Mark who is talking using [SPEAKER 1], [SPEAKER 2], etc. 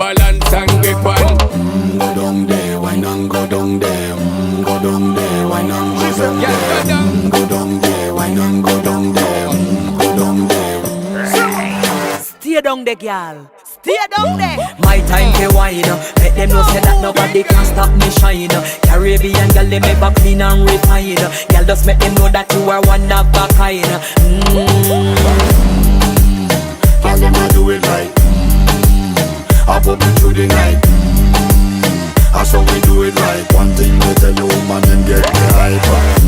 [SPEAKER 1] balance and grip on.
[SPEAKER 2] Go down there, why not go down there? Go down there, why not go down there? Go down there, why not go down there? Go down there.
[SPEAKER 3] Stay down there, girl. Stay down there. My time to wine. Let them know say that nobody can stop me shine. Caribbean girl, they make back clean and refine. Girl, just make them know that you are one of a kind.
[SPEAKER 2] Girl, them a do it right. I pop it through the night. That's how we do it right. One thing we tell you, woman, them get the hype.